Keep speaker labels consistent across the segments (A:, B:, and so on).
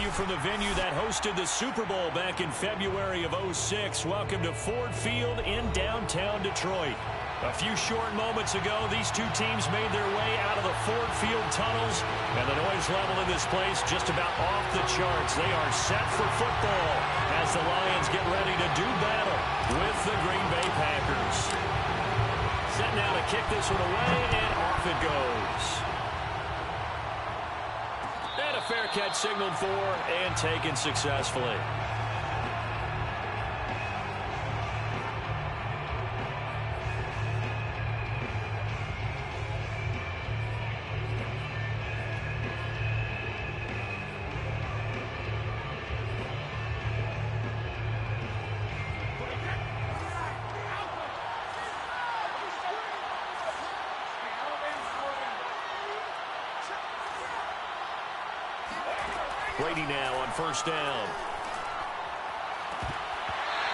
A: you from the venue that hosted the Super Bowl back in February of '06. Welcome to Ford Field in downtown Detroit. A few short moments ago, these two teams made their way out of the Ford Field tunnels, and the noise level in this place just about off the charts. They are set for football as the Lions get ready to do battle with the Green Bay Packers. Set now to kick this one away, and off it goes. And a fair catch signaled for and taken successfully. Brady now on first down.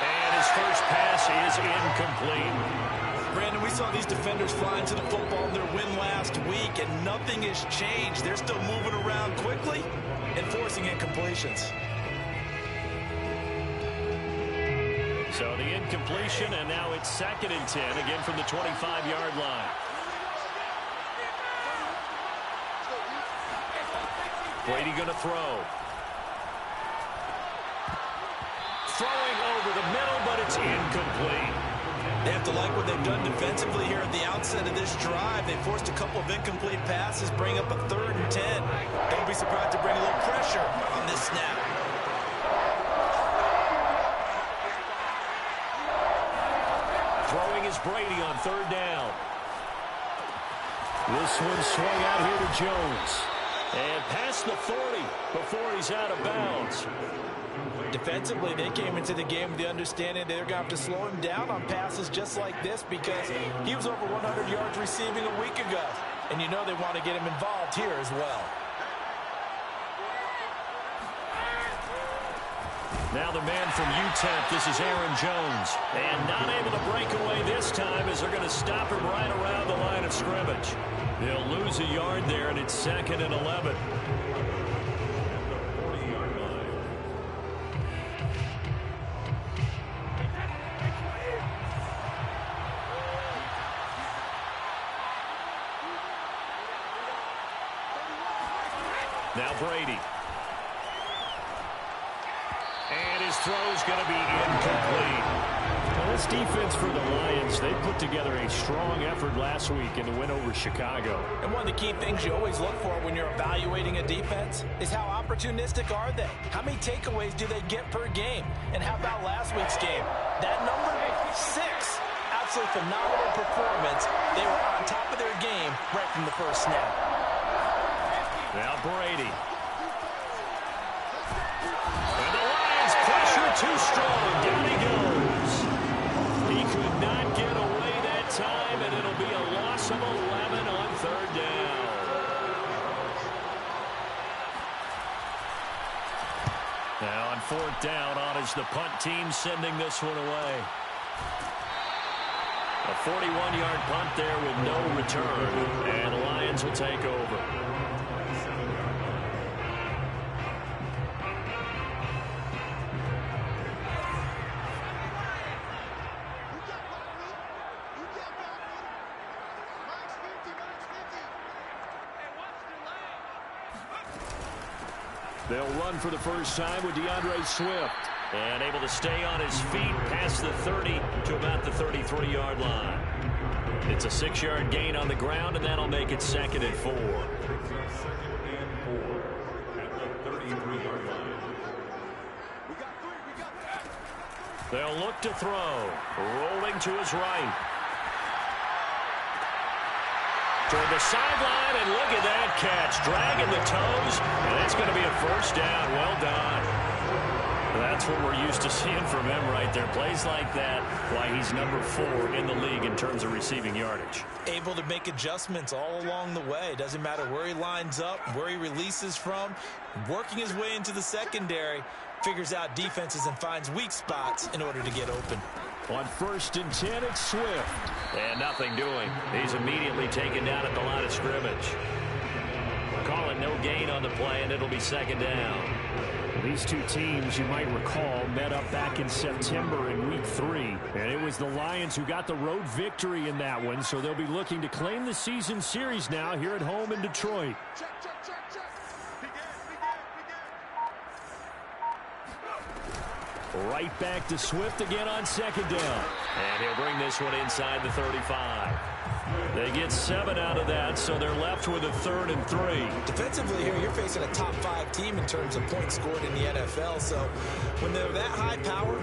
A: And his first pass is incomplete.
B: Brandon, we saw these defenders fly into the football in their win last week, and nothing has changed. They're still moving around quickly and forcing incompletions.
A: So the incompletion, and now it's 2nd and 10, again from the 25-yard line. Brady going to throw. Throwing over the middle, but it's incomplete.
B: They have to like what they've done defensively here at the outset of this drive. They forced a couple of incomplete passes, bring up a 3rd and 10. Don't be surprised to bring a little pressure on this snap.
A: Throwing is Brady on 3rd down. This one swung out here to Jones. And past the 40 before he's out of bounds.
B: Defensively, they came into the game with the understanding they're going to have to slow him down on passes just like this because he was over 100 yards receiving a week ago. And you know they want to get him involved here as well.
A: Now the man from UTEP, this is Aaron Jones. And not able to break away this time as they're going to stop him right around the line of scrimmage. They'll lose a yard there, and it's 2nd and 11. Now Brady. And his throw's going to be incomplete. Well, this defense for the Lions, they put together a strong effort last week in the win over Chicago.
B: And one of the key things you always look for when you're evaluating a defense is how opportunistic are they? How many takeaways do they get per game? And how about last week's game? That number, 6. Absolutely phenomenal performance. They were on top of their game right from the first snap.
A: Now Brady. And the Lions pressure too strong. Down he goes. He could not get away that time, and it'll be a loss of 11 on 3rd down. Now on 4th down, on is the punt team sending this one away. A 41-yard punt there with no return, and the Lions will take over. They'll run for the first time with DeAndre Swift. And able to stay on his feet past the 30 to about the 33-yard line. It's a 6-yard gain on the ground, and that'll make it 2nd and 4. They'll look to throw. Rolling to his right. Toward the sideline, and look at that catch. Dragging the toes, and that's going to be a first down. Well done. That's what we're used to seeing from him right there. Plays like that, why he's number 4 in the league in terms of receiving yardage.
B: Able to make adjustments all along the way. Doesn't matter where he lines up, where he releases from. Working his way into the secondary. Figures out defenses and finds weak spots in order to get open.
A: On 1st and 10, it's Swift. And nothing doing. He's immediately taken down at the line of scrimmage. Call it no gain on the play, and it'll be 2nd down. These two teams, you might recall, met up back in September in Week 3. And it was the Lions who got the road victory in that one, so they'll be looking to claim the season series now here at home in Detroit. Right back to Swift again on second down. And he'll bring this one inside the 35. They get 7 out of that, so they're left with a 3rd and 3.
B: Defensively here, you're facing a top 5 team in terms of points scored in the NFL. So when they're that high powered,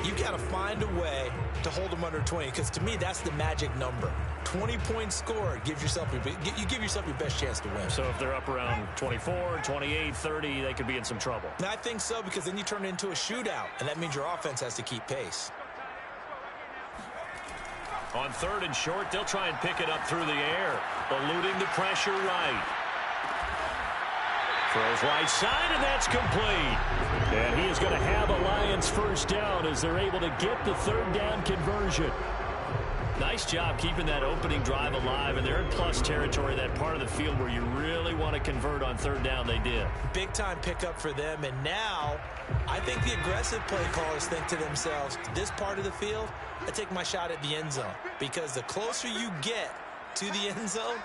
B: you've got to find a way to hold them under 20. Because to me, that's the magic number. 20 points scored gives yourself you give yourself your best chance to win.
A: So if they're up around 24, 28, 30, they could be in some trouble.
B: And I think so, because then you turn it into a shootout, and that means your offense has to keep pace.
A: On 3rd and short, they'll try and pick it up through the air, eluding the pressure right. Throws right side, and that's complete. And he is going to have a Lions first down as they're able to get the 3rd down conversion. Nice job keeping that opening drive alive, and they're in plus territory, that part of the field where you really want to convert on 3rd down. They did.
B: Big time pickup for them, and now I think the aggressive play callers think to themselves, this part of the field, I take my shot at the end zone, because the closer you get to the end zone,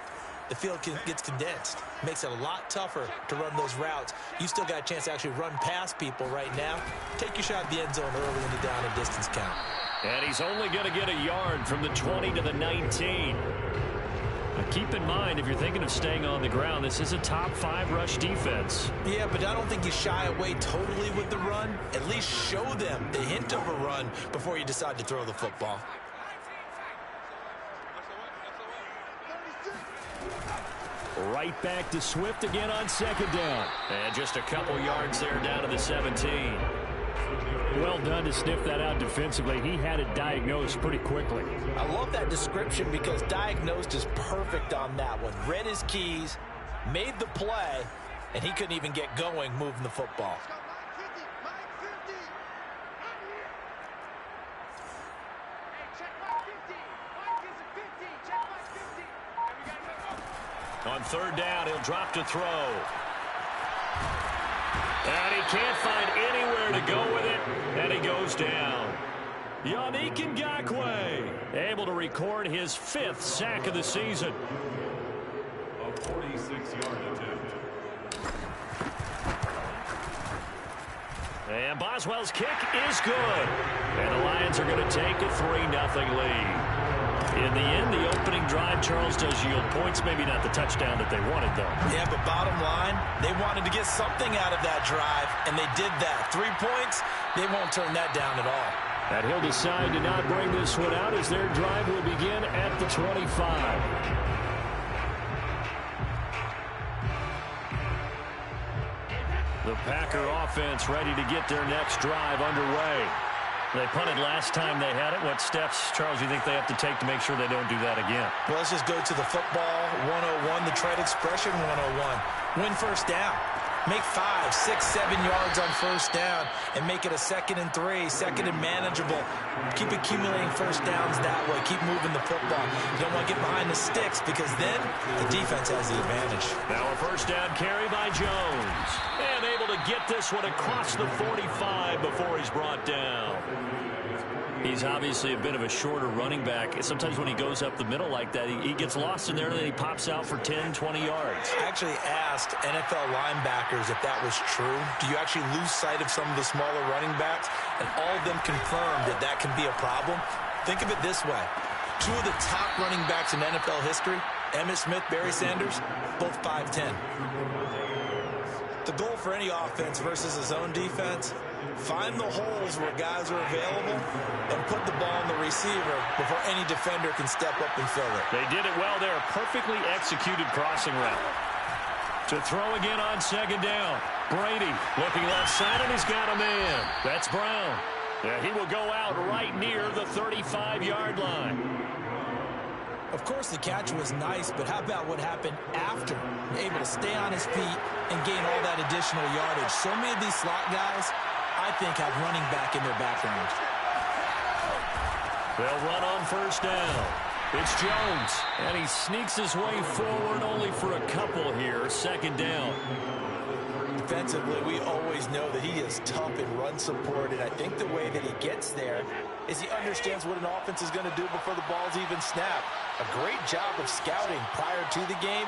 B: the field gets condensed. Makes it a lot tougher to run those routes. You still got a chance to actually run past people right now. Take your shot at the end zone early in the down and distance count.
A: And he's only going to get a yard from the 20 to the 19. Now keep in mind, if you're thinking of staying on the ground, this is a top 5 rush defense.
B: Yeah, but I don't think you shy away totally with the run. At least show them the hint of a run before you decide to throw the football.
A: Right back to Swift again on 2nd down. And just a couple yards there down to the 17. Well done to sniff that out defensively. He had it diagnosed pretty quickly.
B: I love that description, because diagnosed is perfect on that one. Read his keys, made the play, and he couldn't even get going moving the football.
A: On 3rd down, he'll drop to throw. And he can't find anywhere to go with it, and he goes down. Yannick Ngakoue able to record his 5th sack of the season.
C: A 46-yard attempt.
A: And Boswell's kick is good. And the Lions are going to take a 3-0 lead. In the end, the opening drive, Charles, does yield points. Maybe not the touchdown that they wanted, though.
B: Yeah, but bottom line, they wanted to get something out of that drive, and they did that. 3 points, they won't turn that down at all.
A: And he'll decide to not bring this one out as their drive will begin at the 25. The Packer offense ready to get their next drive underway. They punted last time they had it. What steps, Charles, do you think they have to take to make sure they don't do that again?
B: Well, let's just go to the football 101, the trade expression 101. Win first down. Make 5, 6, 7 yards on first down and make it a 2nd and 3, 2nd and manageable. Keep accumulating first downs that way. Keep moving the football. You don't want to get behind the sticks, because then the defense has the advantage.
A: Now a first down carry by Jones. And able to get this one across the 45 before he's brought down. He's obviously a bit of a shorter running back. Sometimes when he goes up the middle like that, he gets lost in there, and then he pops out for 10, 20 yards.
B: I actually asked NFL linebackers if that was true. Do you actually lose sight of some of the smaller running backs? And all of them confirmed that that can be a problem. Think of it this way. 2 of the top running backs in NFL history, Emmitt Smith, Barry Sanders, both 5'10". The goal for any offense versus a zone defense, find the holes where guys are available and put the ball on the receiver before any defender can step up and fill it.
A: They did it well there. Perfectly executed crossing route. To throw again on 2nd down. Brady looking left side, and he's got a man. That's Brown. Yeah, he will go out right near the 35-yard line.
B: Of course, the catch was nice, but how about what happened after? Able to stay on his feet and gain all that additional yardage. So many of these slot guys, I think, have running back in their background.
A: They'll run on first down. It's Jones, and he sneaks his way forward only for a couple here. 2nd down.
B: defensively, we always know that he is tough in run support, and I think the way that he gets there is he understands what an offense is going to do before the ball's even snapped. A great job of scouting prior to the game,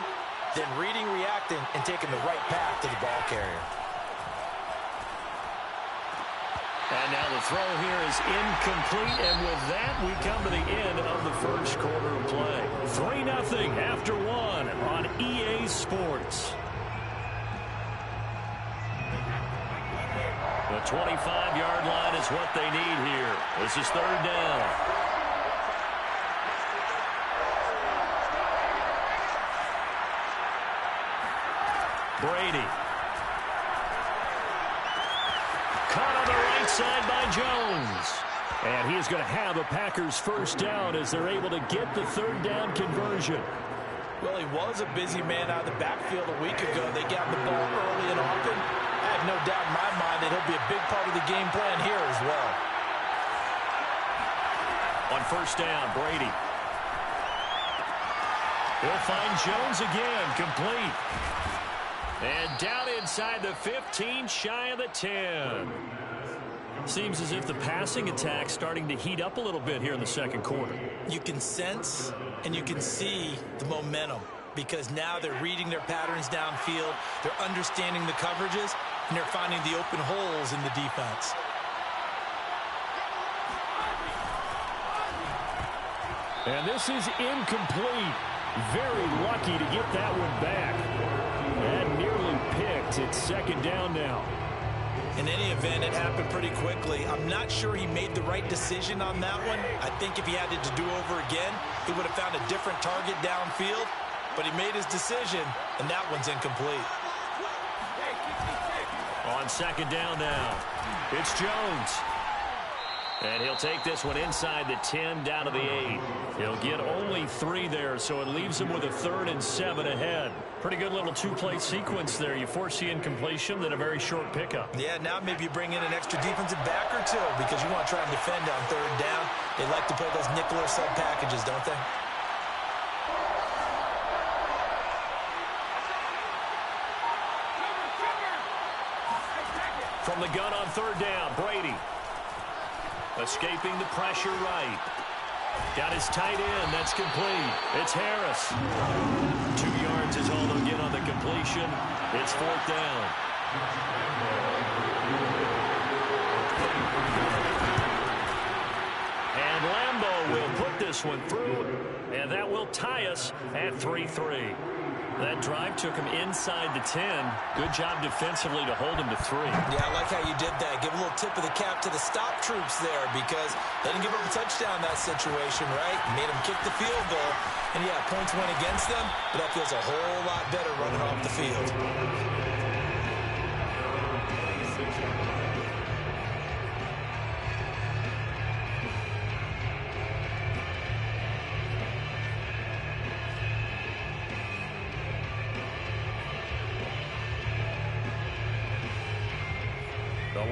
B: then reading, reacting, and taking the right path to the ball carrier.
A: And now the throw here is incomplete, and with that, we come to the end of the first quarter of play. 3-0 after one on EA Sports. The 25-yard line is what they need here. This is third down. Brady. Caught on the right side by Jones. And he is going to have a Packers first down as they're able to get the third down conversion.
B: Well, he was a busy man out of the backfield a week ago. They got the ball early and often. I have no doubt in my mind that he'll be a big part of the game plan here as well.
A: On first down, Brady. He'll find Jones again, complete. And down inside the 15, shy of the 10. Seems as if the passing attack's starting to heat up a little bit here in the second quarter.
B: You can sense and you can see the momentum because now they're reading their patterns downfield, they're understanding the coverages, and they're finding the open holes in the defense.
A: And this is incomplete. Very lucky to get that one back. And nearly picked. It's second down now.
B: In any event, it happened pretty quickly. I'm not sure he made the right decision on that one. I think if he had it to do over again, he would have found a different target downfield. But he made his decision, and that one's incomplete.
A: On second down now, it's Jones. And he'll take this one inside the 10, down to the 8. He'll get only 3 there, so it leaves him with a 3rd and 7 ahead. Pretty good little two-play sequence there. You force the incompletion, then a very short pickup.
B: Yeah, now maybe you bring in an extra defensive back or two because you want to try and defend on third down. They like to play those nickel or sub packages, don't they?
A: From the gun on third down, Brady. Escaping the pressure right. Got his tight end. That's complete. It's Harris. 2 yards is all they'll get on the completion. It's fourth down. And Lambeau will put this one through. And that will tie us at 3-3. That drive took him inside the 10. Good job defensively to hold him to 3.
B: Yeah, I like how you did that. Give a little tip of the cap to the stop troops there because they didn't give up a touchdown in that situation, right? Made them kick the field goal. And, yeah, points went against them, but that feels a whole lot better running off the field.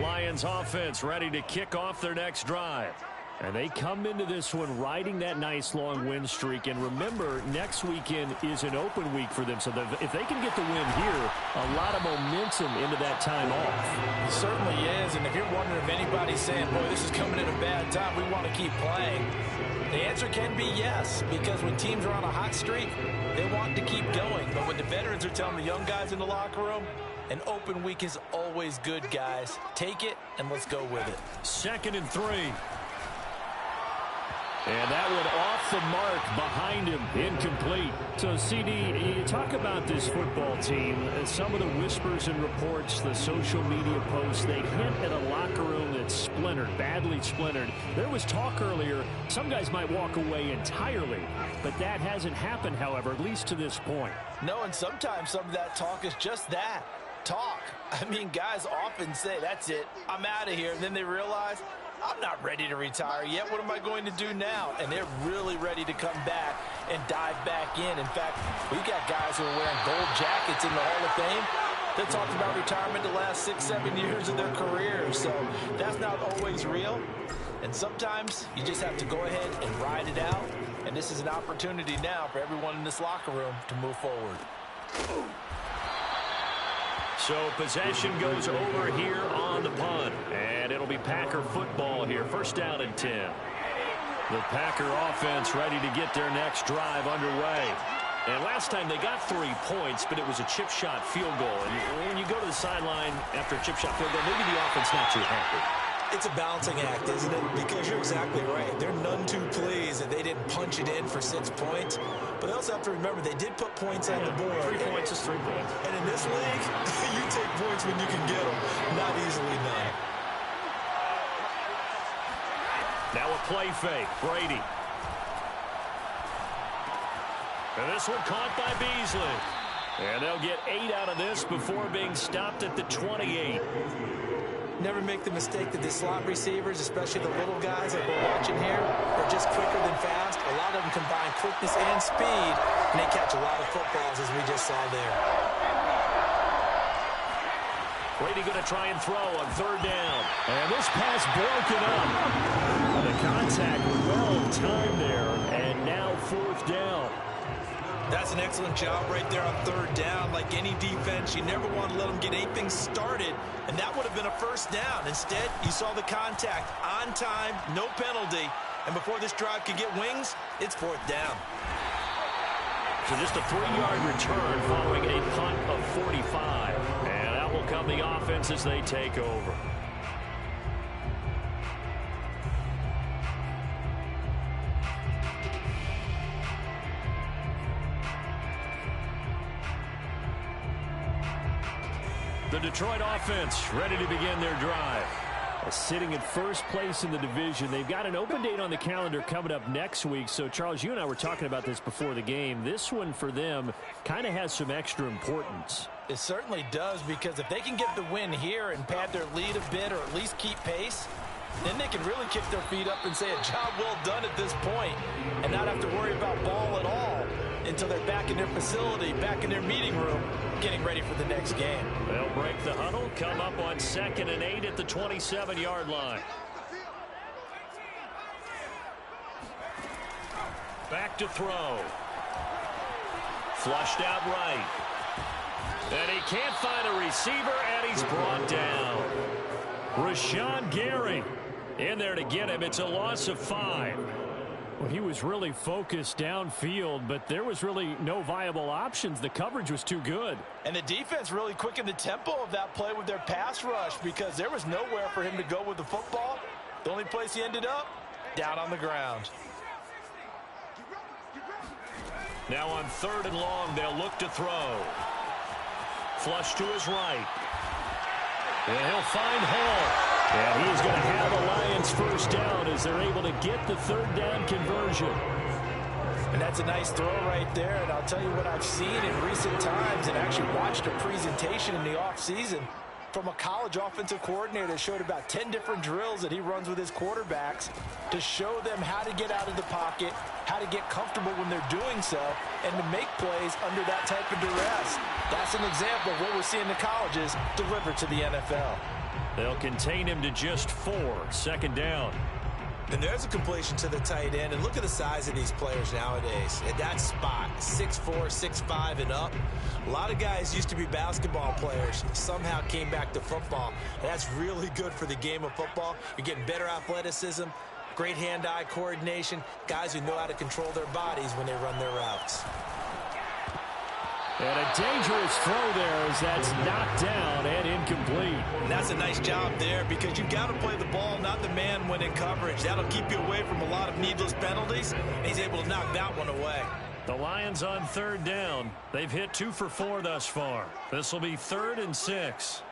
A: Lions offense ready to kick off their next drive. And they come into this one riding that nice long win streak. And remember, next weekend is an open week for them. So if they can get the win here, a lot of momentum into that time off.
B: It certainly is. And if you're wondering if anybody's saying, boy, this is coming at a bad time, we want to keep playing, the answer can be yes. Because when teams are on a hot streak, they want to keep going. But when the veterans are telling the young guys in the locker room, an open week is always good, guys. Take it, and let's go with it.
A: 2nd and 3. And that one off the mark behind him, incomplete. So, CD, you talk about this football team, some of the whispers and reports, the social media posts, they hint at a locker room that's splintered, badly splintered. There was talk earlier, some guys might walk away entirely, but that hasn't happened, however, at least to this point.
B: No, and sometimes some of that talk is just that. Talk. I mean, guys often say, that's it, I'm out of here. And then they realize, I'm not ready to retire yet. What am I going to do now? And they're really ready to come back and dive back in. In fact, we've got guys who are wearing gold jackets in the Hall of Fame. They talked about retirement the last 6-7 years of their careers. So that's not always real. And sometimes you just have to go ahead and ride it out. And this is an opportunity now for everyone in this locker room to move forward.
A: So possession goes over here on the punt. And it'll be Packer football here. First down and 10. The Packer offense ready to get their next drive underway. And last time they got 3 points, but it was a chip shot field goal. And when you go to the sideline after a chip shot field goal, maybe the offense not too happy.
B: It's a balancing act, isn't it? Because you're exactly right. They're none too pleased that they didn't punch it in for 6 points. But they also have to remember they did put points on the board.
A: 3 points is 3 points.
B: And in this league, you take points when you can get them. Not easily done.
A: Now a play fake. Brady. And this one caught by Beasley. And they'll get 8 out of this before being stopped at the 28.
B: Never make the mistake that the slot receivers, especially the little guys like we're watching here, are just quicker than fast. A lot of them combine quickness and speed, and they catch a lot of footballs, as we just saw there.
A: Brady going to try and throw on 3rd down. And this pass broken up. The contact well timed there, and now 4th down.
B: That's an excellent job right there on 3rd down. Like any defense, you never want to let them get anything started, and that would have been a first down. Instead, you saw the contact on time, no penalty, and before this drive could get wings, it's 4th down.
A: So just a 3-yard return following a punt of 45, and out will come the offense as they take over. The Detroit offense ready to begin their drive. Sitting at first place in the division. They've got an open date on the calendar coming up next week. So, Charles, you and I were talking about this before the game. This one for them kind of has some extra importance.
B: It certainly does, because if they can get the win here and pad their lead a bit or at least keep pace, then they can really kick their feet up and say a job well done at this point and not have to worry about ball at all until they're back in their facility, back in their meeting room, getting ready for the next game.
A: They'll break the huddle, come up on 2nd and 8 at the 27-yard line. Back to throw. Flushed out right. And he can't find a receiver, and he's brought down. Rashawn Gary in there to get him. It's a loss of 5. Well, he was really focused downfield, but there was really no viable options. The coverage was too good.
B: And the defense really quickened the tempo of that play with their pass rush, because there was nowhere for him to go with the football. The only place he ended up, down on the ground.
A: Now on 3rd and long, they'll look to throw. Flush to his right. And he'll find Hall. And he's going to have the Lions first down as they're able to get the 3rd down conversion.
B: And that's a nice throw right there. And I'll tell you what I've seen in recent times, and actually watched a presentation in the offseason from a college offensive coordinator that showed about 10 different drills that he runs with his quarterbacks to show them how to get out of the pocket, how to get comfortable when they're doing so, and to make plays under that type of duress. That's an example of what we're seeing the colleges deliver to the NFL.
A: They'll contain him to just 4. 2nd down.
B: And there's a completion to the tight end. And look at the size of these players nowadays. At that spot, 6'4", 6'5", and up. A lot of guys used to be basketball players, somehow came back to football. And that's really good for the game of football. You're getting better athleticism, great hand-eye coordination, guys who know how to control their bodies when they run their routes.
A: And a dangerous throw there as that's knocked down and incomplete.
B: And that's a nice job there, because you've got to play the ball, not the man when in coverage. That'll keep you away from a lot of needless penalties, and he's able to knock that one away.
A: The Lions on 3rd down. They've hit 2 for 4 thus far. This will be 3rd and 6.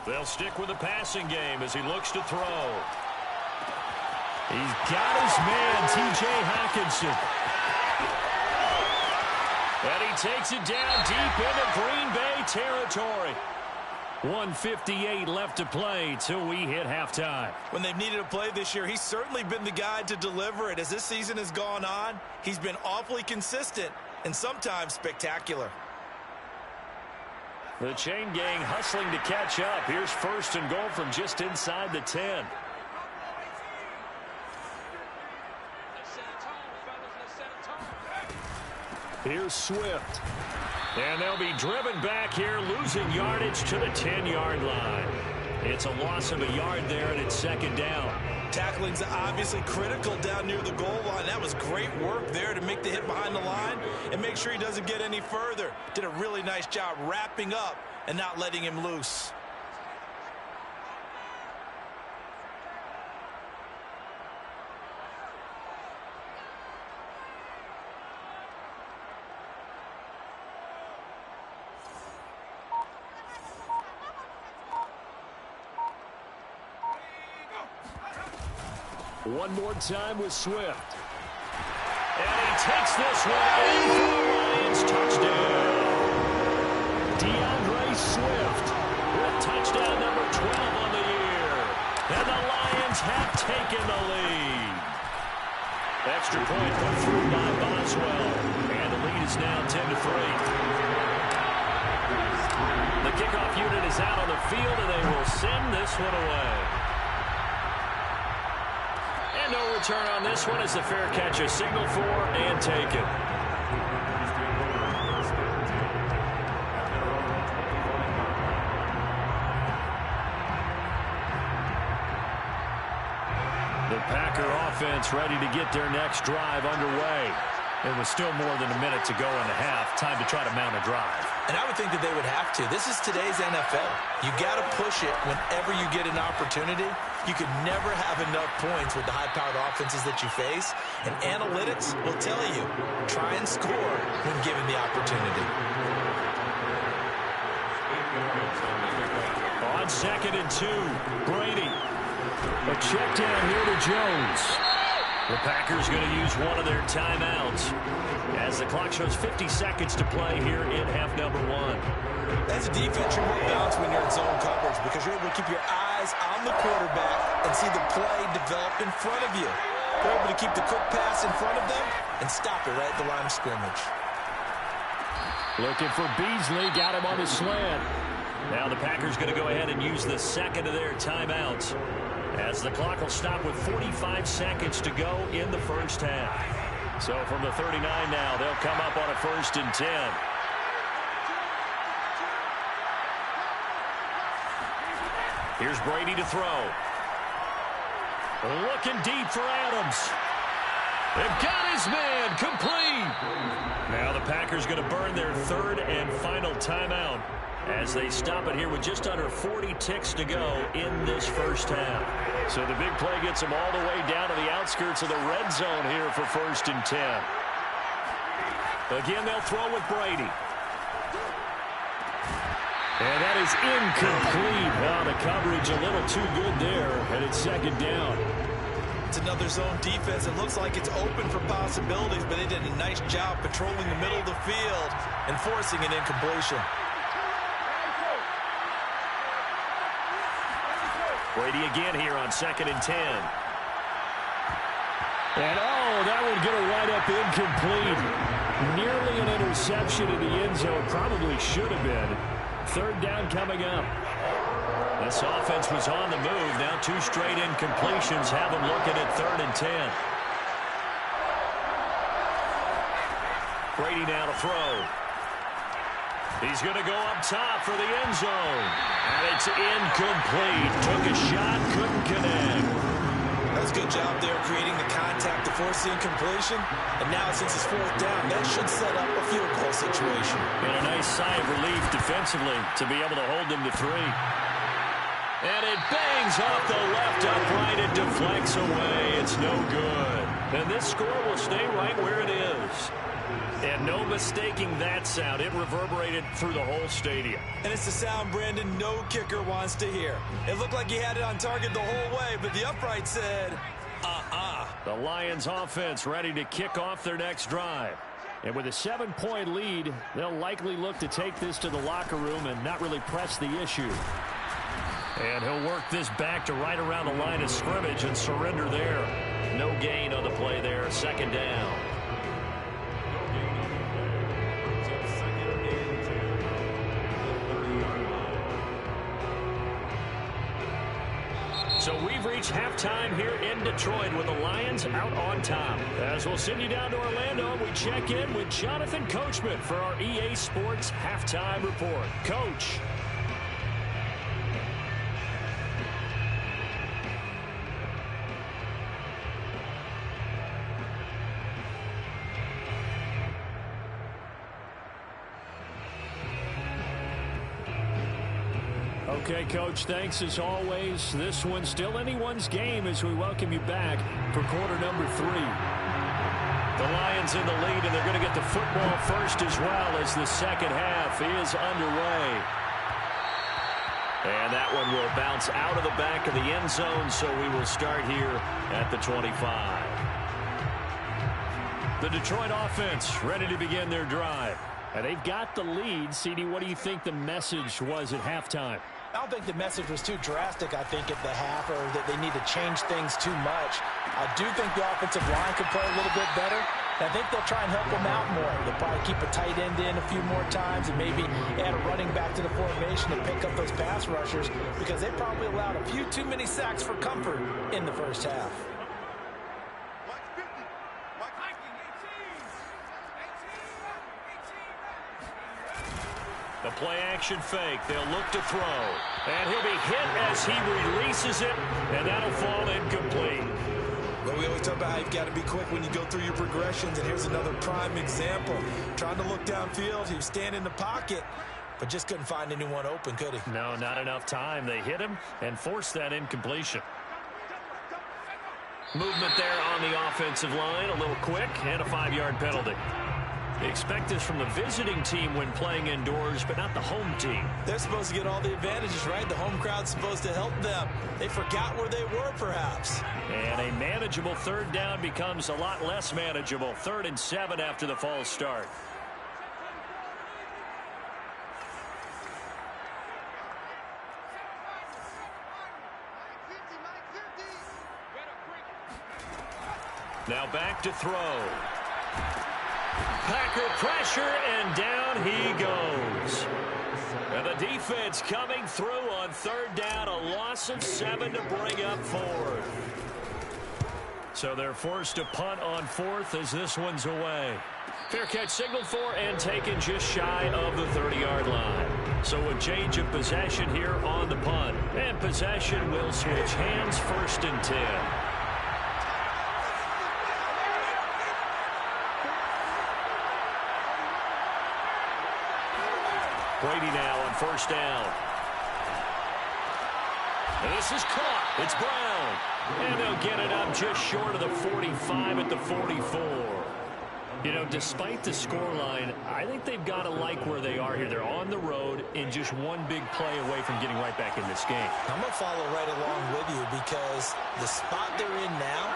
A: They'll stick with the passing game as he looks to throw. He's got his man, T.J. Hawkinson. And he takes it down deep into Green Bay territory. 1:58 left to play till we hit halftime.
B: When they've needed a play this year, he's certainly been the guy to deliver it. As this season has gone on, he's been awfully consistent and sometimes spectacular.
A: The chain gang hustling to catch up. Here's 1st and goal from just inside the 10. Here's Swift. And they'll be driven back here, losing yardage to the 10-yard line. It's a loss of a yard there, and it's second down.
B: Tackling's obviously critical down near the goal line. That was great work there to make the hit behind the line and make sure he doesn't get any further. Did a really nice job wrapping up and not letting him loose.
A: One more time with Swift. And he takes this one in for the Lions. Touchdown. DeAndre Swift with touchdown number 12 on the year. And the Lions have taken the lead. Extra point put through by Boswell. And the lead is now 10-3. The kickoff unit is out on the field, and they will send this one away. And no return on this one as the fair catch is signaled for and taken. The Packer offense ready to get their next drive underway. It was still more than a minute to go in the half. Time to try to mount a drive.
B: And I would think that they would have to. This is today's NFL. You got to push it whenever you get an opportunity. You could never have enough points with the high-powered offenses that you face. And analytics will tell you, try and score when given the opportunity.
A: On 2nd and 2, Brady. A check down here to Jones. The Packers going to use one of their timeouts as the clock shows 50 seconds to play here in half number 1.
B: As a defense, you're more balanced when you're in zone coverage because you're able to keep your eyes on the quarterback and see the play develop in front of you. You're able to keep the quick pass in front of them and stop it right at the line of scrimmage.
A: Looking for Beasley, got him on the slant. Now the Packers going to go ahead and use the second of their timeouts, as the clock will stop with 45 seconds to go in the first half. So from the 39 now, they'll come up on a 1st and 10. Here's Brady to throw. Looking deep for Adams. They've got his man complete. Now the Packers going to burn their 3rd and final timeout as they stop it here with just under 40 ticks to go in this first half. So the big play gets them all the way down to the outskirts of the red zone here for 1st and 10. Again, they'll throw with Brady. And that is incomplete. Wow, the coverage a little too good there, and it's 2nd down.
B: It's another zone defense. It looks like it's open for possibilities, but they did a nice job patrolling the middle of the field and forcing an incompletion.
A: Brady again here on 2nd and 10. And, oh, that would get a right-up incomplete. Nearly an interception in the end zone. Probably should have been. 3rd down coming up. This offense was on the move. Now 2 straight incompletions have them looking at 3rd and 10. Brady now to throw. He's going to go up top for the end zone. And it's incomplete. Took a shot, couldn't connect.
B: That's a good job there creating the contact to force the incompletion. And now since it's 4th down, that should set up a field goal situation.
A: And a nice sigh of relief defensively to be able to hold them to 3. And it bangs off the left upright. It deflects away. It's no good. And this score will stay right where it is. And no mistaking that sound. It reverberated through the whole stadium.
B: And it's the sound Brandon no kicker wants to hear. It looked like he had it on target the whole way, but the upright said,
A: The Lions offense ready to kick off their next drive. And with a 7-point lead, they'll likely look to take this to the locker room and not really press the issue. And he'll work this back to right around the line of scrimmage and surrender there. No gain on the play there. 2nd down. So we've reached halftime here in Detroit with the Lions out on top. As we'll send you down to Orlando, we check in with Jonathan Coachman for our EA Sports Halftime Report. Coach. Okay, Coach, thanks as always. This one's still anyone's game as we welcome you back for quarter number 3. The Lions in the lead, and they're going to get the football first as well as the second half is underway. And that one will bounce out of the back of the end zone, so we will start here at the 25. The Detroit offense ready to begin their drive. And they've got the lead. CD, what do you think the message was at halftime?
B: I don't think the message was too drastic, I think, at the half, or that they need to change things too much. I do think the offensive line could play a little bit better. I think they'll try and help them out more. They'll probably keep a tight end in a few more times and maybe add a running back to the formation to pick up those pass rushers, because they probably allowed a few too many sacks for comfort in the first half.
A: The play-action fake. They'll look to throw. And he'll be hit as he releases it, and that'll fall incomplete.
B: Well, we always talk about how you've got to be quick when you go through your progressions, and here's another prime example. Trying to look downfield, he was standing in the pocket, but just couldn't find anyone open, could he?
A: No, not enough time. They hit him and forced that incompletion. Movement there on the offensive line, a little quick, and a 5-yard penalty. They expect this from the visiting team when playing indoors, but not the home team.
B: They're supposed to get all the advantages, right? The home crowd's supposed to help them. They forgot where they were, perhaps.
A: And a manageable third down becomes a lot less manageable. 3rd and 7 after the false start. Now back to throw. Packer pressure, and down he goes. And the defense coming through on 3rd down, a loss of 7 to bring up 4th. So they're forced to punt on 4th as this one's away. Fair catch signaled for and taken just shy of the 30-yard line. So a change of possession here on the punt. And possession will switch hands, 1st and 10. Brady now on 1st down. And this is caught. It's Brown. And they'll get it up just short of the 45 at the 44. You know, despite the scoreline, I think they've got to like where they are here. They're on the road and just one big play away from getting right back in this game.
B: I'm going to follow right along with you, because the spot they're in now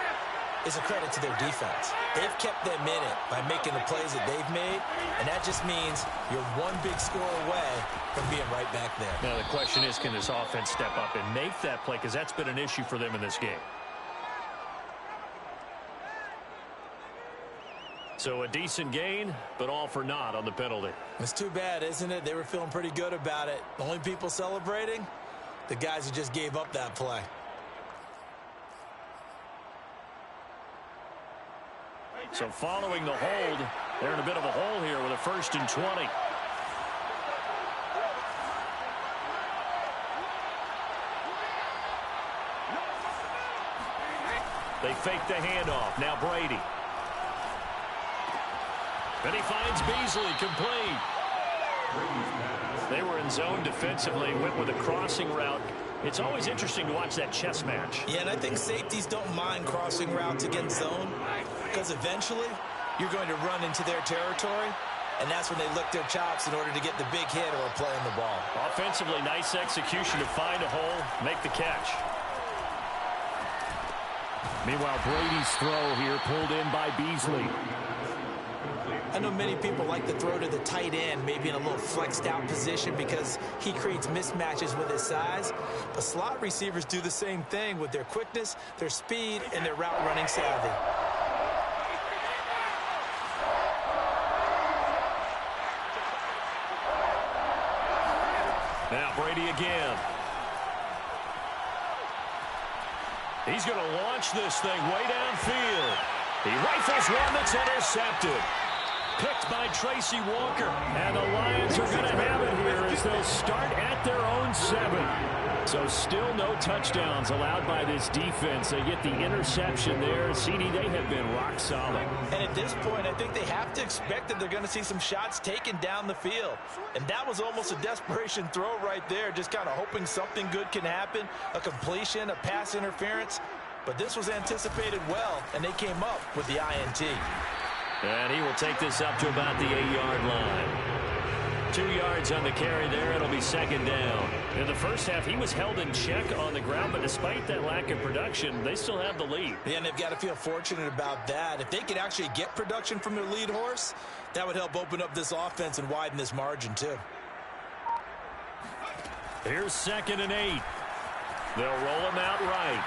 B: is a credit to their defense. They've kept them in it by making the plays that they've made, and that just means you're one big score away from being right back there.
A: Now the question is, can this offense step up and make that play, because that's been an issue for them in this game. So a decent gain, but all for naught on the penalty.
B: It's too bad, isn't it? They were feeling pretty good about it. The only people celebrating, the guys who just gave up that play.
A: So following the hold, they're in a bit of a hole here with a 1st and 20. They fake the handoff. Now Brady. And he finds Beasley complete. They were in zone defensively, went with a crossing route. It's always interesting to watch that chess match.
B: Yeah, and I think safeties don't mind crossing routes against zone, because eventually you're going to run into their territory, and that's when they lick their chops in order to get the big hit or play on the ball.
A: Offensively, nice execution to find a hole, make the catch. Meanwhile, Brady's throw here pulled in by Beasley.
B: I know many people like to throw to the tight end, maybe in a little flexed out position, because he creates mismatches with his size. But slot receivers do the same thing with their quickness, their speed, and their route running savvy. Now Brady again.
A: He's going to launch this thing way downfield. He rifles one that's intercepted. Picked by Tracy Walker. And the Lions are going to have it here as they'll start at their own 7. So still no touchdowns allowed by this defense. They get the interception there. CD, they have been rock solid.
B: And at this point, I think they have to expect that they're going to see some shots taken down the field. And that was almost a desperation throw right there, just kind of hoping something good can happen, a completion, a pass interference. But this was anticipated well, and they came up with the INT.
A: And he will take this up to about the 8-yard line. 2 yards on the carry there. It'll be second down. In the first half, he was held in check on the ground, but despite that lack of production, they still have the lead.
B: Yeah, and they've got to feel fortunate about that. If they could actually get production from their lead horse, that would help open up this offense and widen this margin, too.
A: Here's 2nd and 8. They'll roll him out right.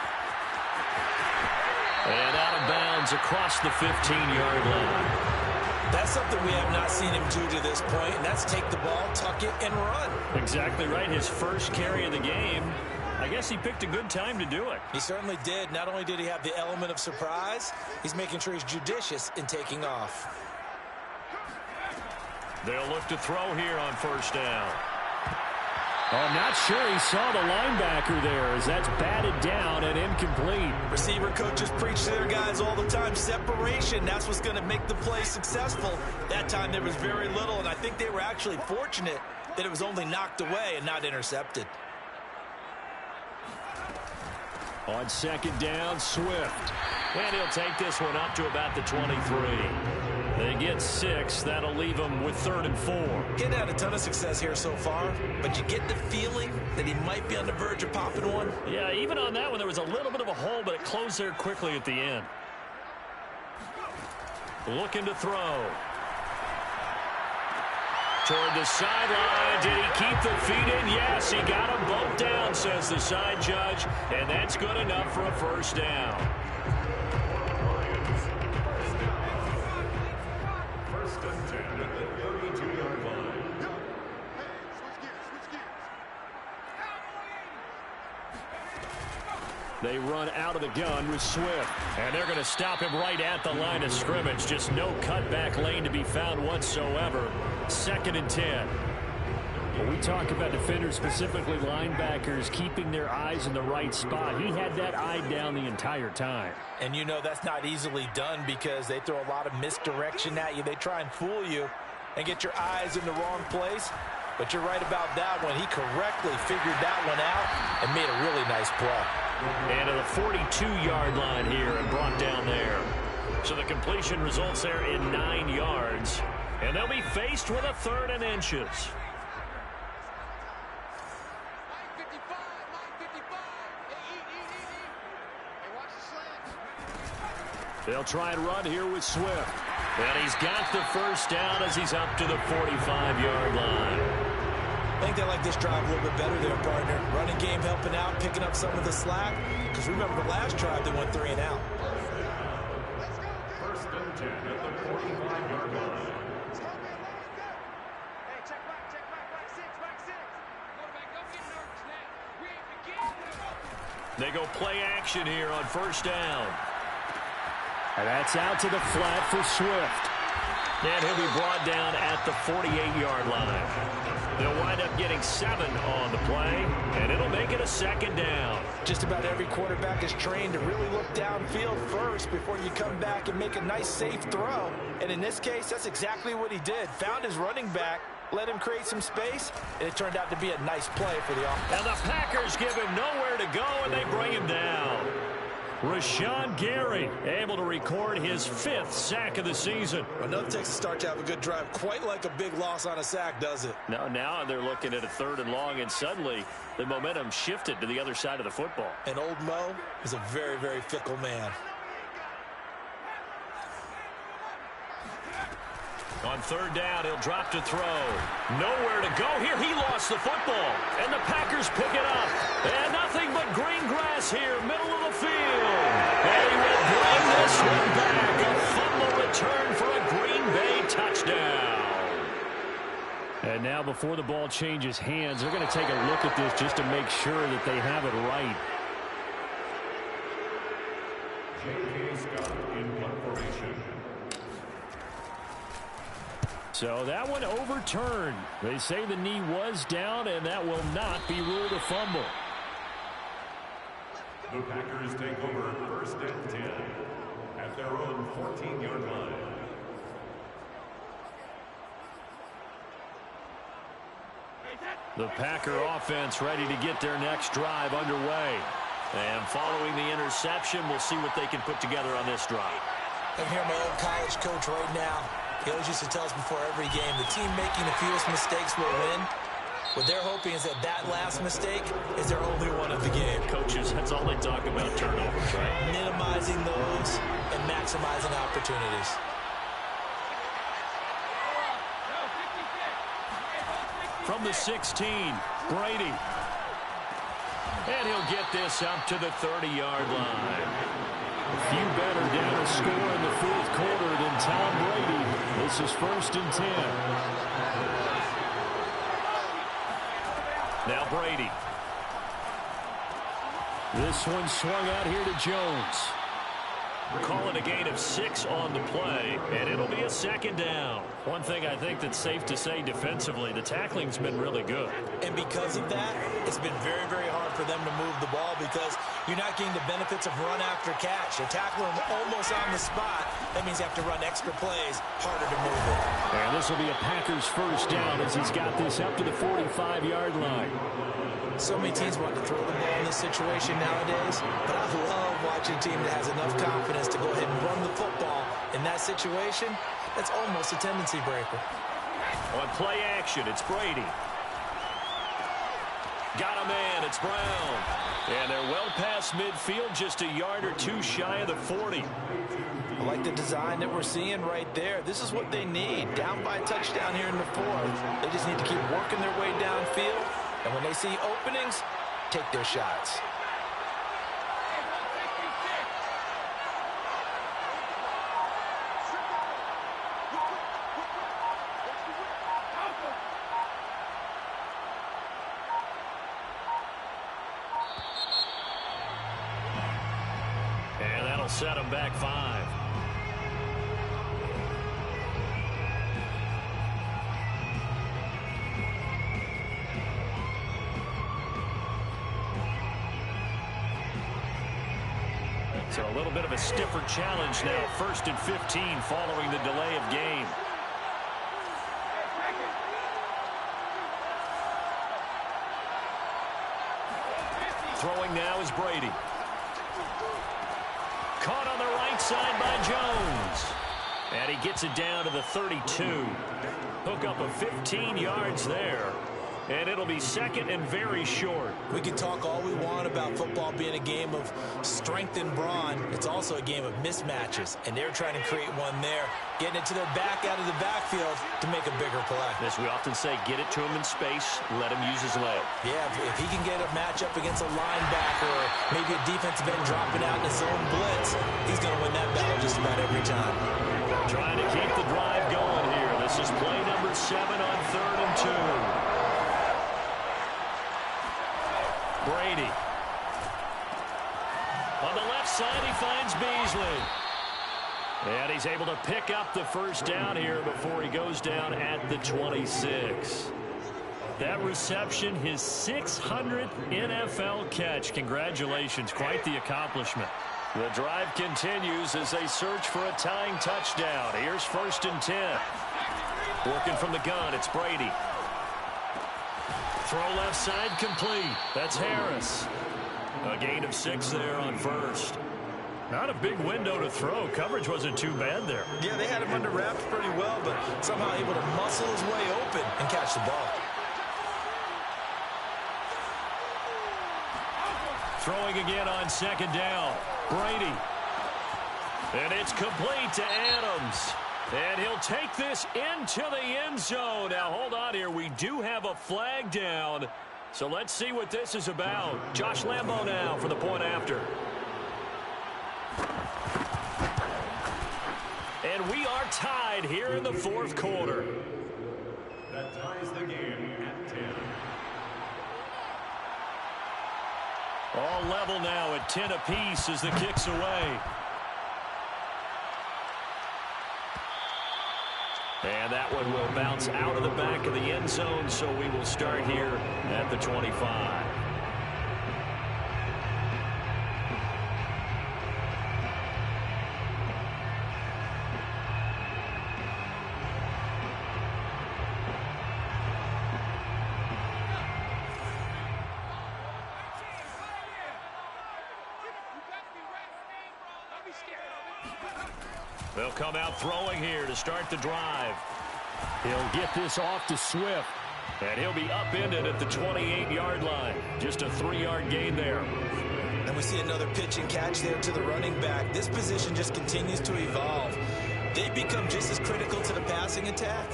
A: And out of bounds across the 15-yard line.
B: That's something we have not seen him do to this point, and that's take the ball, tuck it, and run.
A: Exactly right. His first carry of the game. I guess he picked a good time to do it.
B: He certainly did. Not only did he have the element of surprise, he's making sure he's judicious in taking off.
A: They'll look to throw here on first down.
D: Oh, I'm not sure he saw the linebacker there as that's batted down and incomplete.
B: Receiver coaches preach to their guys all the time. Separation, that's what's going to make the play successful. That time there was very little, and I think they were actually fortunate that it was only knocked away and not intercepted.
A: On second down, Swift. And he'll take this one up to about the 23. They get 6. That'll leave them with 3rd and 4.
B: He hadn't had a ton of success here so far, but you get the feeling that he might be on the verge of popping one.
A: Yeah, even on that one, there was a little bit of a hole, but it closed there quickly at the end. Looking to throw. Toward the sideline. Did he keep the feet in? Yes, he got them both down, says the side judge, and that's good enough for a first down.
C: First and 10 at the 32-yard line.
A: They run out of the gun with Swift. And they're going to stop him right at the line of scrimmage. Just no cutback lane to be found whatsoever. 2nd and 10.
D: When we talk about defenders, specifically linebackers, keeping their eyes in the right spot, he had that eye down the entire time.
B: And you know that's not easily done because they throw a lot of misdirection at you. They try and fool you and get your eyes in the wrong place. But you're right about that one. He correctly figured that one out and made a really nice play.
A: And to the 42-yard line here and brought down there. So the completion results there in 9 yards. And they'll be faced with a 3rd and inches. They'll try and run here with Swift. And he's got the first down as he's up to the 45-yard line.
B: I think they like this drive a little bit better there, partner. Running game helping out, picking up some of the slack. Because remember the last drive, they went 3 and out.
C: First and 10 at the 45-yard line.
A: They go play action here on first down.
D: And that's out to the flat for Swift.
A: And he'll be brought down at the 48-yard line. They'll wind up getting 7 on the play, and it'll make it a 2nd down.
B: Just about every quarterback is trained to really look downfield first before you come back and make a nice, safe throw. And in this case, that's exactly what he did. Found his running back, let him create some space, and it turned out to be a nice play for the offense.
A: And the Packers give him nowhere to go, and they bring him down. Rashawn Gary able to record his 5th sack of the season.
B: Another Texas start to have a good drive, quite like a big loss on a sack, does it?
A: Now they're looking at a 3rd and long, and suddenly the momentum shifted to the other side of the football.
B: And old Mo is a very, very fickle man.
A: On 3rd down, he'll drop to throw. Nowhere to go here. He lost the football. And the Packers pick it up. And nothing but green grass here, middle of the field. And he will bring this one back. A fumble return for a Green Bay touchdown.
D: And now before the ball changes hands, they're going to take a look at this just to make sure that they have it right. So that one overturned. They say the knee was down, and that will not be ruled a fumble.
C: The Packers take over first and 10 at their own 14-yard line.
A: The Packer offense ready to get their next drive underway. And following the interception, we'll see what they can put together on this drive.
B: I'm here, my old college coach right now. He always used to tell us before every game, the team making the fewest mistakes will win. What they're hoping is that that last mistake is their only one of the game.
A: Coaches, that's all they talk about, turnovers, right?
B: Minimizing those and maximizing opportunities.
A: From the 16, Brady. And he'll get this up to the 30-yard line.
D: A few better down to score in the fourth quarter than Tom Brady. This is first and 10.
A: Now Brady.
D: This one swung out here to Jones.
A: Calling a gain of 6 on the play, and it'll be a second down. One thing I think that's safe to say defensively, the tackling's been really good.
B: And because of that, it's been very, very hard for them to move the ball because you're not getting the benefits of run after catch. You're tackling them almost on the spot. That means you have to run extra plays, harder to move it.
D: And this will be a Packers first down as he's got this up to the 45-yard line.
B: So many teams want to throw the ball in this situation nowadays, but I love watching a team that has enough confidence to go ahead and run the football in that situation. That's almost a tendency breaker.
A: On play action, it's Brady. Got a man, it's Brown. And they're well past midfield, just a yard or two shy of the 40.
B: I like the design that we're seeing right there. This is what they need. Down by a touchdown here in the fourth. They just need to keep working their way downfield. And when they see openings, take their shots.
A: And that'll set them back 5. So a little bit of a stiffer challenge now. First and 15 following the delay of game. Throwing now is Brady. Caught on the right side by Jones. And he gets it down to the 32. Hook up of 15 yards there. And it'll be second and very short.
B: We can talk all we want about football being a game of strength and brawn. It's also a game of mismatches, and they're trying to create one there, getting it to their back out of the backfield to make a bigger play.
A: As we often say, get it to him in space, let him use his leg.
B: Yeah, if he can get a matchup against a linebacker or maybe a defensive end dropping out in his own blitz, he's going to win that battle just about every time.
A: Trying to keep the drive going here. This is play number 7 on 3rd and 2. Brady. On the left side, he finds Beasley. And he's able to pick up the first down here before he goes down at the 26. That reception, his 600th NFL catch. Congratulations, quite the accomplishment. The drive continues as they search for a tying touchdown. Here's 1st and 10. Working from the gun, it's Brady. Throw left side complete. That's Harris. A gain of 6 there on first. Not a big window to throw. Coverage wasn't too bad there.
B: Yeah, they had him under wraps pretty well, but somehow able to muscle his way open and catch the ball.
A: Throwing again on 2nd down. Brady. And it's complete to Adams. And he'll take this into the end zone. Now, hold on here. We do have a flag down. So let's see what this is about. Josh Lambo now for the point after. And we are tied here in the 4th quarter.
C: That ties the game at 10.
A: All level now at 10 apiece as the kick's away. And that one will bounce out of the back of the end zone, so we will start here at the 25. They'll come out throwing here to start the drive.
D: He'll get this off to Swift.
A: And he'll be upended at the 28-yard line. Just a 3-yard gain there.
B: And we see another pitch and catch there to the running back. This position just continues to evolve. They become just as critical to the passing attack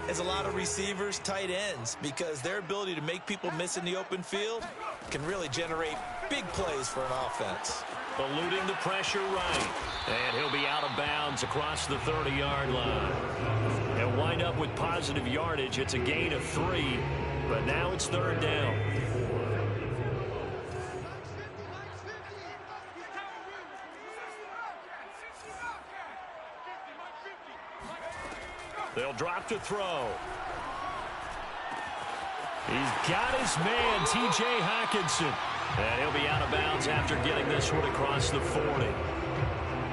B: as a lot of receivers, tight ends, because their ability to make people miss in the open field can really generate big plays for an offense.
A: Eluding the pressure right. And he'll be out of bounds across the 30-yard line. They'll wind up with positive yardage. It's a gain of 3, but now it's 3rd down. They'll drop to throw.
D: He's got his man, T.J. Hockenson.
A: And he'll be out of bounds after getting this one across the 40.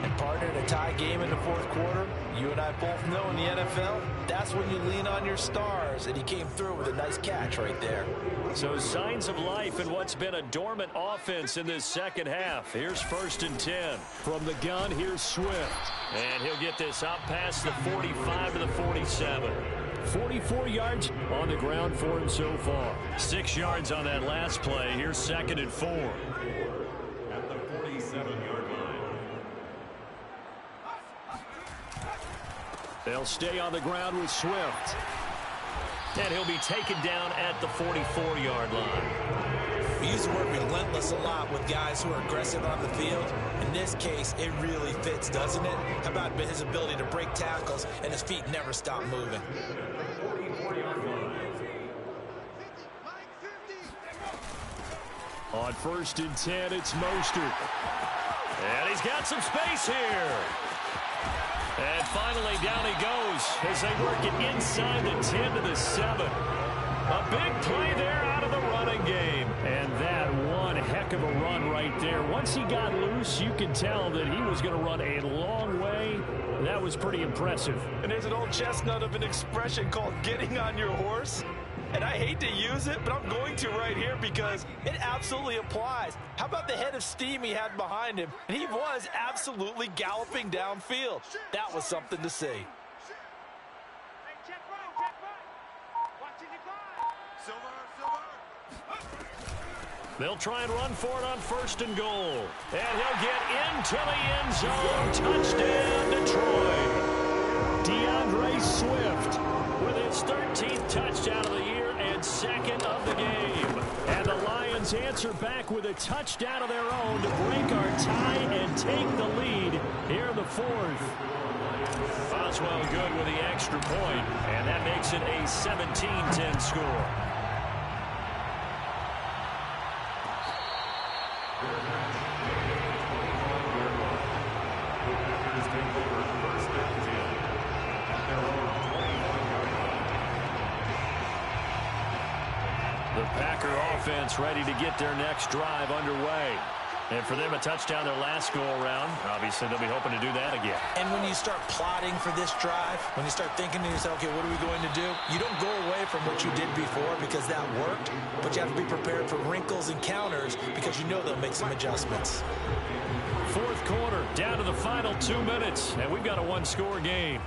B: And partner, in a tie game in the 4th quarter, you and I both know in the NFL, that's when you lean on your stars, and he came through with a nice catch right there.
A: So signs of life in what's been a dormant offense in this second half. Here's 1st and 10.
D: From the gun, here's Swift.
A: And he'll get this up past the 45 to the 47.
D: 44 yards on the ground for him so far.
A: 6 yards on that last play. Here's 2nd and 4.
C: At the 47-yard line.
D: They'll stay on the ground with Swift.
A: And he'll be taken down at the 44-yard line.
B: We use the word relentless a lot with guys who are aggressive on the field. In this case, it really fits, doesn't it? How about his ability to break tackles and his feet never stop moving?
D: On 1st and 10, it's Mostert.
A: And he's got some space here. And finally, down he goes as they work it inside the 10 to the 7. A big play there out of the running game.
D: And that one heck of a run right there. Once he got loose, you could tell that he was going to run a long way. That was pretty impressive.
B: And there's an old chestnut of an expression called getting on your horse. And I hate to use it, but I'm going to right here because it absolutely applies. How about the head of steam he had behind him? And he was absolutely galloping downfield. That was something to see.
A: They'll try and run for it on 1st and goal. And he'll get into the end zone. Touchdown, Detroit.
D: DeAndre Swift
A: with his 13th touchdown of the year and 2nd of the game.
D: And the Lions answer back with a touchdown of their own to break our tie and take the lead here in the 4th.
A: Boswell good with the extra point, and that makes it a 17-10 score. The Packer offense ready to get their next drive underway. And for them, a touchdown their last go-around. Obviously, they'll be hoping to do that again.
B: And when you start plotting for this drive, when you start thinking to yourself, okay, what are we going to do? You don't go away from what you did before because that worked, but you have to be prepared for wrinkles and counters because you know they'll make some adjustments.
A: 4th quarter, down to the final 2 minutes, and we've got a 1-score game.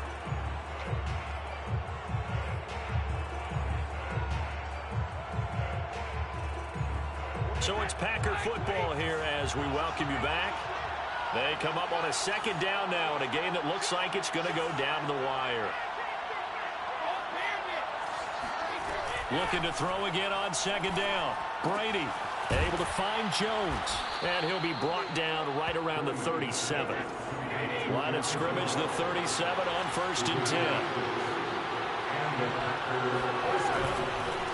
A: So it's Packer football here as we welcome you back. They come up on a 2nd down now in a game that looks like it's going to go down to the wire. Looking to throw again on 2nd down. Brady able to find Jones. And he'll be brought down right around the 37. Line of scrimmage, the 37 on 1st and 10.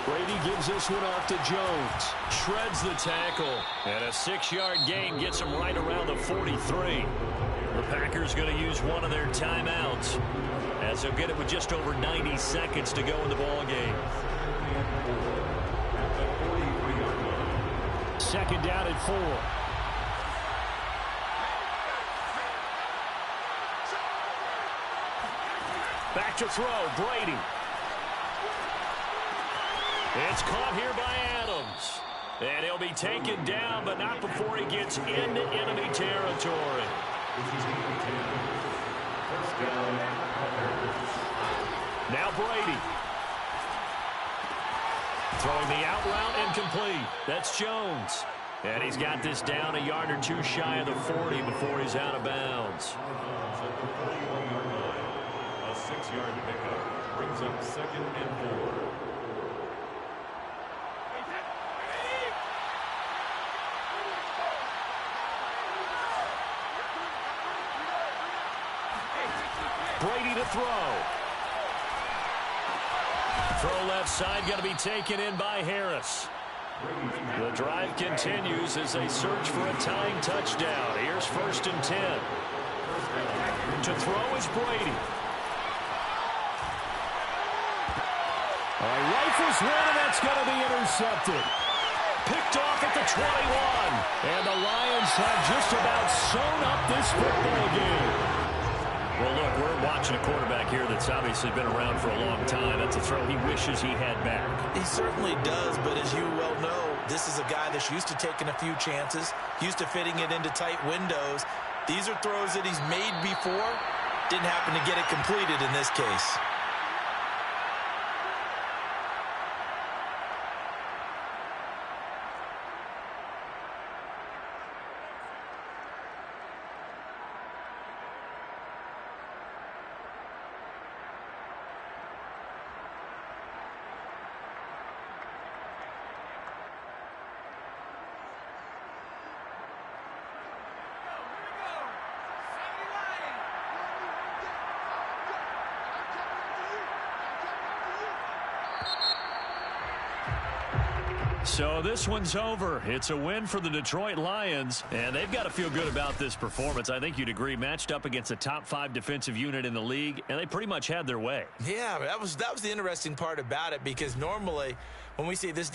D: Brady gives this one off to Jones.
A: Shreds the tackle. And a 6-yard gain gets him right around the 43. The Packers going to use one of their timeouts. as he'll get it with just over 90 seconds to go in the ball game.
D: Second down and 4. Back to throw, Brady. It's caught here by Adams. And he'll be taken down, but not before he gets into enemy territory. Now Brady. Throwing the out route incomplete. That's Jones. And he's got this down a yard or two shy of the 40 before he's out of bounds.
C: A 6-yard pickup brings up 2nd and 4.
D: Brady to throw. Throw left side, going to be taken in by Harris. The drive continues as they search for a tying touchdown. Here's 1st and 10. To throw is Brady. Rifles one, and that's going to be intercepted. Picked off at the 21. And the Lions have just about sewn up this football game. Well, look, we're watching a quarterback here that's obviously been around for a long time. That's a throw he wishes he had back.
B: He certainly does, but as you well know, this is a guy that's used to taking a few chances, used to fitting it into tight windows. These are throws that he's made before. Didn't happen to get it completed in this case.
D: So this one's over. It's a win for the Detroit Lions, and they've got to feel good about this performance. I think you'd agree, matched up against a top 5 defensive unit in the league, and they pretty much had their way.
B: Yeah, that was the interesting part about it, because normally when we see this